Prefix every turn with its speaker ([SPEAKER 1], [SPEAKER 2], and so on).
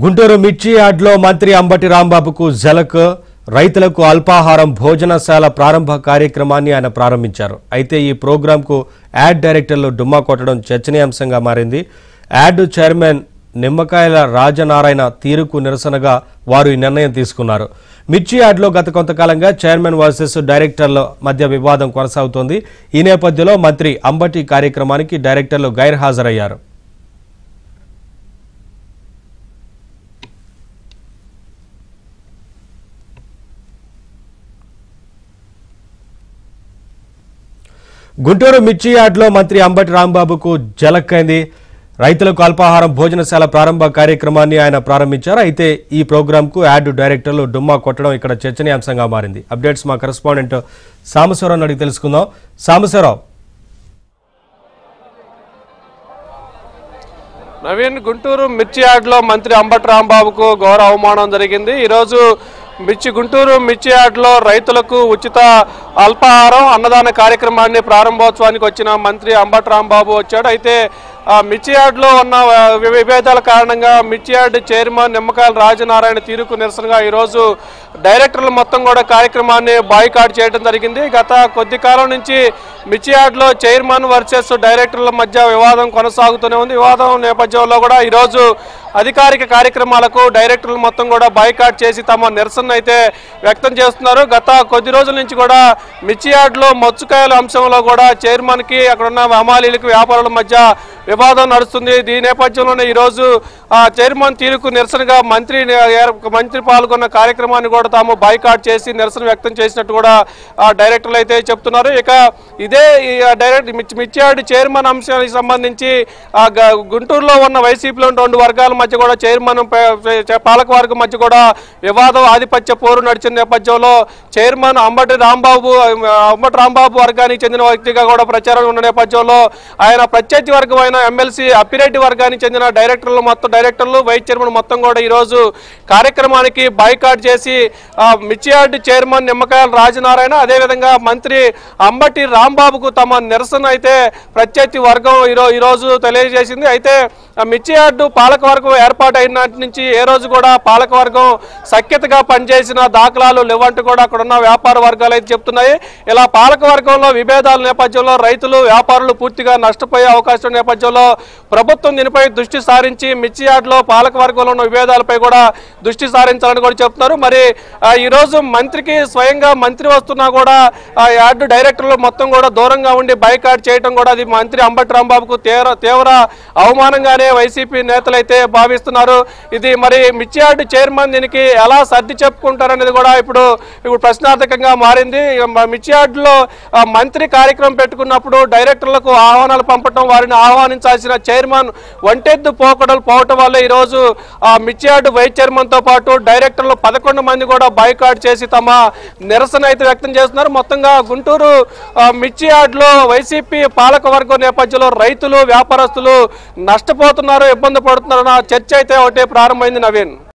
[SPEAKER 1] గుంటూరు మిర్చి యార్డ్లో మంత్రి అంబటి రాంబాబుకు జలక్ రైతులకు అల్పాహారం భోజనశాల ప్రారంభ కార్యక్రమాన్ని ఆయన ప్రారంభించారు. అయితే ఈ ప్రోగ్రాంకు యాడ్ డైరెక్టర్లు డుమ్మా కొట్టడం చర్చనీయాంశంగా మారింది. యాడ్ చైర్మన్ నిమ్మకాయల రాజనారాయణ తీరుకు నిరసనగా వారు ఈ నిర్ణయం తీసుకున్నారు. మిర్చి యార్డ్లో గత కొంతకాలంగా చైర్మన్ వర్సెస్ డైరెక్టర్ల మధ్య వివాదం కొనసాగుతోంది. ఈ నేపథ్యంలో మంత్రి అంబటి కార్యక్రమానికి డైరెక్టర్లు గైర్హాజరయ్యారు. గుంటూరు మిర్చి యార్డ్లో మంత్రి అంబటి రాంబాబుకు జలక్కైంది. రైతులకు అల్పాహారం భోజనశాల ప్రారంభ కార్యక్రమాన్ని ఆయన ప్రారంభించారు. అయితే ఈ ప్రోగ్రాంకు యాడ్ డైరెక్టర్లు డుమ్మా కొట్టడం ఇక్కడ చర్చనీయాంశంగా మారింది. అప్డేట్స్ మా కరెస్పాండెంట్ సాంబశివరావు అడిగి తెలుసుకుందాం. సాంబశివరావు,
[SPEAKER 2] నవీన్, గుంటూరు మిర్చి యార్డ్లో మంత్రి అంబటి రాంబాబుకు ఘోర అవమానం జరిగింది. ఈరోజు గుంటూరు మిర్చి యార్డ్లో రైతులకు ఉచిత అల్పాహారం అన్నదాన కార్యక్రమాన్ని ప్రారంభోత్సవానికి వచ్చిన మంత్రి అంబటి రాంబాబు వచ్చాడు. అయితే మిర్చి యార్డ్లో ఉన్న విభేదాల కారణంగా మిర్చి యార్డ్ చైర్మన్ నిమ్మకాయల రాజనారాయణ తీరుకు నిరసనగా ఈరోజు డైరెక్టర్లు మొత్తం కూడా కార్యక్రమాన్ని బాయ్కాట్ చేయడం జరిగింది. గత కొద్ది కాలం నుంచి మిర్చి యార్డ్లో చైర్మన్ వర్సెస్ డైరెక్టర్ల మధ్య వివాదం కొనసాగుతూనే ఉంది. వివాదం నేపథ్యంలో కూడా ఈరోజు అధికారిక కార్యక్రమాలకు డైరెక్టర్లు మొత్తం కూడా బాయ్కాట్ చేసి తమ నిరసన అయితే వ్యక్తం చేస్తున్నారు. గత కొద్ది రోజుల నుంచి కూడా మిర్చి యార్డ్లో మత్స్యకాయల అంశంలో కూడా చైర్మన్కి అక్కడున్న హమాలీలకు వ్యాపారుల మధ్య వివాదం నడుస్తుంది. దీని నేపథ్యంలోనే ఈరోజు చైర్మన్ తీరుకు నిరసనగా మంత్రి పాల్గొన్న కార్యక్రమాన్ని కూడా తాము బాయ్కాట్ చేసి నిరసన వ్యక్తం చేసినట్టు కూడా డైరెక్టర్లు అయితే చెప్తున్నారు. ఇక ఇదే మిర్చి యార్డ్ చైర్మన్ అంశానికి సంబంధించి గుంటూరులో ఉన్న వైసీపీలో రెండు వర్గాల మధ్య కూడా చైర్మన్ పాలక వర్గం మధ్య కూడా వివాదం ఆధిపత్య పోరు నడిచిన నేపథ్యంలో చైర్మన్ అంబటి రాంబాబు వర్గానికి చెందిన వ్యక్తిగా కూడా ప్రచారం ఉన్న నేపథ్యంలో ఆయన ప్రత్యర్థి వర్గమైన ఎమ్మెల్సీ అప్పిరెడ్డి వర్గానికి చెందిన డైరెక్టర్లు వైస్ చైర్మన్ మొత్తం కూడా ఈరోజు కార్యక్రమానికి బాయ్కాట్ చేసి మిర్చి యార్డ్ చైర్మన్ నిమ్మకాయల రాజనారాయణ అదేవిధంగా మంత్రి అంబటి రాంబాబుకు తమ నిరసన అయితే ప్రత్యర్థి వర్గం ఈరోజు తెలియజేసింది. అయితే మిర్చి యార్డు పాలకవర్గం ఏర్పాటు అయిన నుంచి ఏ రోజు కూడా పాలకవర్గం సఖ్యతగా పనిచేసిన దాఖలాలు లేవంటూ కూడా అక్కడ ఉన్న వ్యాపార వర్గాలు అయితే చెప్తున్నాయి. ఇలా పాలకవర్గంలో విభేదాల నేపథ్యంలో రైతులు వ్యాపారులు పూర్తిగా నష్టపోయే అవకాశం నేపథ్యంలో ప్రభుత్వం దీనిపై దృష్టి సారించి మిర్చి యార్డులో పాలకవర్గంలో ఉన్న విభేదాలపై కూడా దృష్టి సారించాలని కూడా చెప్తున్నారు. మరి ఈరోజు మంత్రికి స్వయంగా మంత్రి వస్తున్నా కూడా యార్డు డైరెక్టర్లు మొత్తం కూడా దూరంగా ఉండి బాయ్కాట్ చేయడం కూడా అది మంత్రి అంబటి రాంబాబుకు తీవ్ర అవమానంగానే వైసీపీ నేతలైతే భావిస్తున్నారు. ఇది మరి మిర్చి యార్డ్ చైర్మన్ దీనికి ఎలా సర్ది చెప్పుకుంటారనేది కూడా ఇప్పుడు ప్రశ్నార్థకంగా మారింది. మిర్చి యార్డులో మంత్రి కార్యక్రమం పెట్టుకున్నప్పుడు డైరెక్టర్లకు ఆహ్వానాలు పంపడం, వారిని ఆహ్వానించాల్సిన చైర్మన్ ఒంటెద్దు పోవటం వల్ల ఈరోజు మిర్చి యార్డ్ వైస్ చైర్మన్ తో పాటు డైరెక్టర్లు 11 మంది కూడా బాయ్కాట్ చేసి తమ నిరసన అయితే వ్యక్తం చేస్తున్నారు. మొత్తంగా గుంటూరు మిర్చి యార్డ్లో వైసీపీ పాలక వర్గం నేపథ్యంలో రైతులు వ్యాపారస్తులు నష్టపోతున్నారు, ఇబ్బంది పడుతున్నారన్న చర్చ అయితే ఒకటే ప్రారంభమైంది. నవీన్.